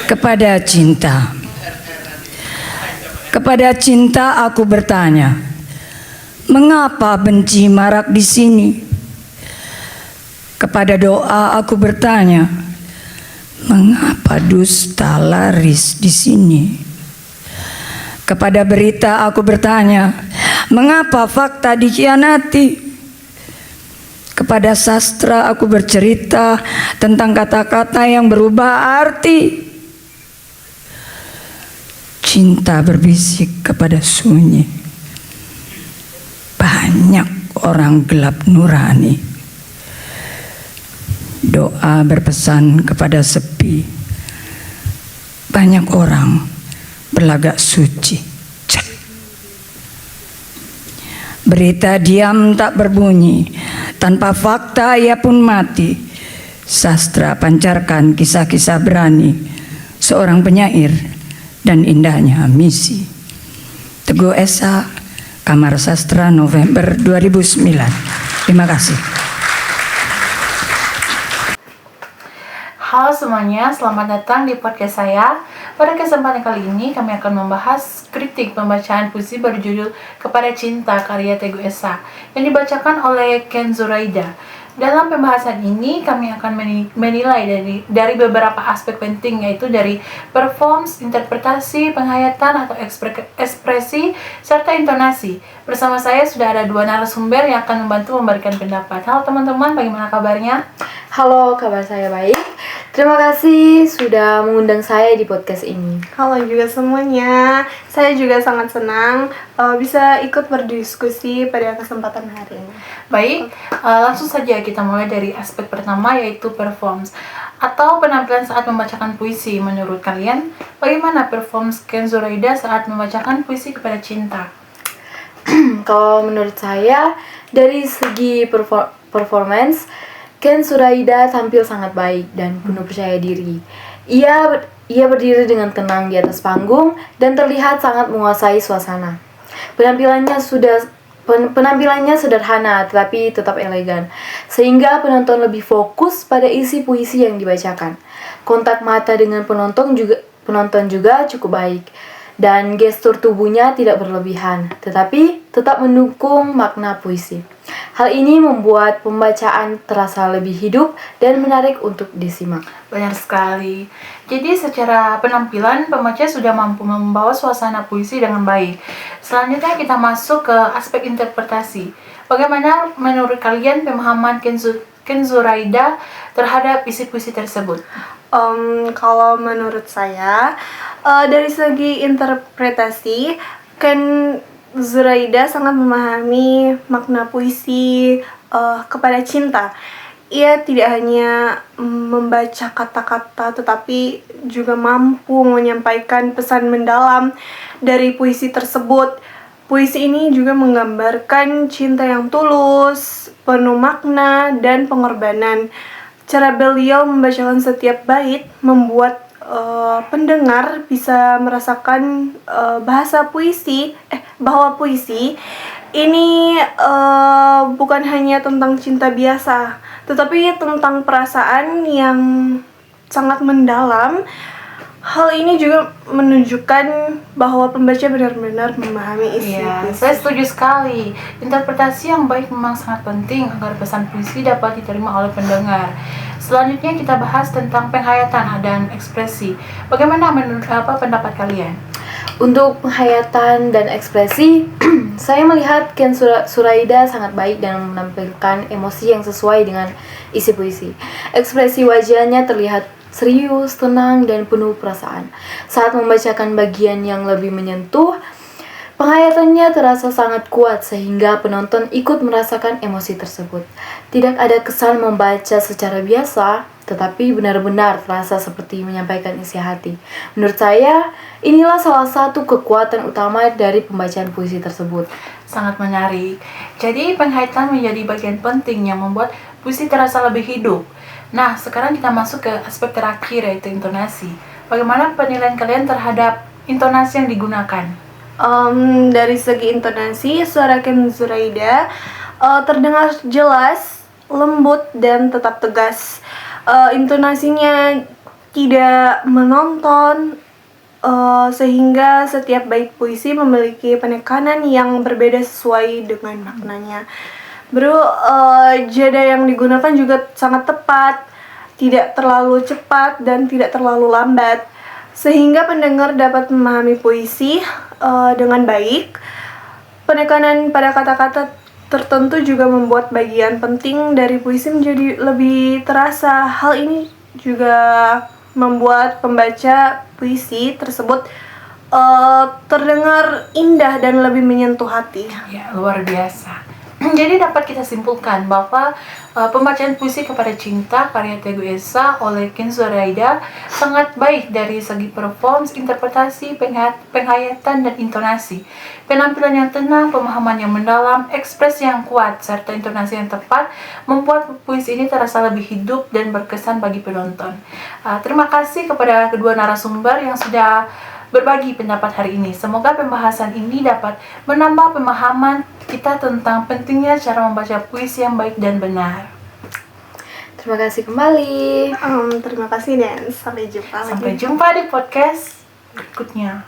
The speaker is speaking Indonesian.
Kepada cinta. Kepada cinta aku bertanya, mengapa benci marak di sini? Kepada doa aku bertanya, mengapa dusta laris di sini? Kepada berita aku bertanya, mengapa fakta dikhianati? Kepada sastra aku bercerita tentang kata-kata yang berubah arti. Cinta berbisik kepada sunyi. Banyak orang gelap nurani. Doa berpesan kepada sepi. Banyak orang berlagak suci. Berita diam tak berbunyi. Tanpa fakta ia pun mati. Sastra pancarkan kisah-kisah berani seorang penyair dan indahnya misi. Teguh Esa, Kamar Sastra, November 2009. Terima kasih. Halo semuanya, selamat datang di podcast saya. Pada kesempatan kali ini kami akan membahas kritik pembacaan puisi berjudul Kepada Cinta karya Teguh Esa yang dibacakan oleh Ken Zuraida. Dalam pembahasan ini kami akan menilai dari beberapa aspek penting, yaitu dari performs, interpretasi, penghayatan atau ekspresi, serta intonasi. Bersama saya sudah ada dua narasumber yang akan membantu memberikan pendapat. Halo teman-teman, bagaimana kabarnya? Halo, kabar saya baik. Terima kasih sudah mengundang saya di podcast ini. Halo juga semuanya, saya juga sangat senang bisa ikut berdiskusi pada kesempatan hari ini. Baik, langsung saja kita mulai dari aspek pertama, yaitu performs atau penampilan saat membacakan puisi. Menurut kalian, bagaimana performs Ken Zuraida saat membacakan puisi Kepada Cinta? Kalau menurut saya, dari segi performance, Ken Zuraida tampil sangat baik dan penuh percaya diri. Ia berdiri dengan tenang di atas panggung dan terlihat sangat menguasai suasana. Penampilannya sederhana tetapi tetap elegan, sehingga penonton lebih fokus pada isi puisi yang dibacakan. Kontak mata dengan penonton juga cukup baik, dan gestur tubuhnya tidak berlebihan, tetapi tetap mendukung makna puisi. Hal ini membuat pembacaan terasa lebih hidup dan menarik untuk disimak. Benar sekali. Jadi secara penampilan, pembaca sudah mampu membawa suasana puisi dengan baik. Selanjutnya kita masuk ke aspek interpretasi. Bagaimana menurut kalian pemahaman Ken Zuraida terhadap isi puisi tersebut? Kalau menurut saya, dari segi interpretasi, Ken Zuraida sangat memahami makna puisi Kepada Cinta. Ia tidak hanya membaca kata-kata, tetapi juga mampu menyampaikan pesan mendalam dari puisi tersebut. Puisi ini juga menggambarkan cinta yang tulus, penuh makna, dan pengorbanan. Cara beliau membacakan setiap bait membuat pendengar bisa merasakan bahwa puisi ini bukan hanya tentang cinta biasa, tetapi tentang perasaan yang sangat mendalam. Hal ini juga menunjukkan bahwa pembaca benar-benar memahami isi puisi. Saya setuju sekali. Interpretasi yang baik memang sangat penting agar pesan puisi dapat diterima oleh pendengar. Selanjutnya kita bahas tentang penghayatan dan ekspresi. Bagaimana pendapat kalian? Untuk penghayatan dan ekspresi, saya melihat Ken Zuraida sangat baik dan menampilkan emosi yang sesuai dengan isi puisi. Ekspresi wajahnya terlihat serius, tenang, dan penuh perasaan. Saat membacakan bagian yang lebih menyentuh, penghayatannya terasa sangat kuat sehingga penonton ikut merasakan emosi tersebut. Tidak ada kesan membaca secara biasa, tetapi benar-benar terasa seperti menyampaikan isi hati. Menurut saya, inilah salah satu kekuatan utama dari pembacaan puisi tersebut. Sangat menarik. Jadi penghayatan menjadi bagian penting yang membuat puisi terasa lebih hidup. Nah, sekarang kita masuk ke aspek terakhir, yaitu intonasi. Bagaimana penilaian kalian terhadap intonasi yang digunakan? Dari segi intonasi, suara Ken Zuraida terdengar jelas, lembut, dan tetap tegas. Intonasinya tidak menonton, sehingga setiap bait puisi memiliki penekanan yang berbeda sesuai dengan maknanya. Jada yang digunakan juga sangat tepat, tidak terlalu cepat dan tidak terlalu lambat, sehingga pendengar dapat memahami puisi dengan baik. Penekanan pada kata-kata tertentu juga membuat bagian penting dari puisi menjadi lebih terasa. Hal ini juga membuat pembaca puisi tersebut terdengar indah dan lebih menyentuh hati. Ya, luar biasa. Jadi dapat kita simpulkan bahwa pembacaan puisi kepada cinta karya Teguh Esa oleh Ken Zuraida sangat baik dari segi performance, interpretasi, penghayatan, dan intonasi. Penampilan yang tenang, pemahaman yang mendalam, ekspresi yang kuat, serta intonasi yang tepat membuat puisi ini terasa lebih hidup dan berkesan bagi penonton. Terima kasih kepada kedua narasumber yang sudah berbagi pendapat hari ini. Semoga pembahasan ini dapat menambah pemahaman kita tentang pentingnya cara membaca puisi yang baik dan benar. Terima kasih kembali. Terima kasih dan sampai jumpa lagi. Sampai jumpa di podcast berikutnya.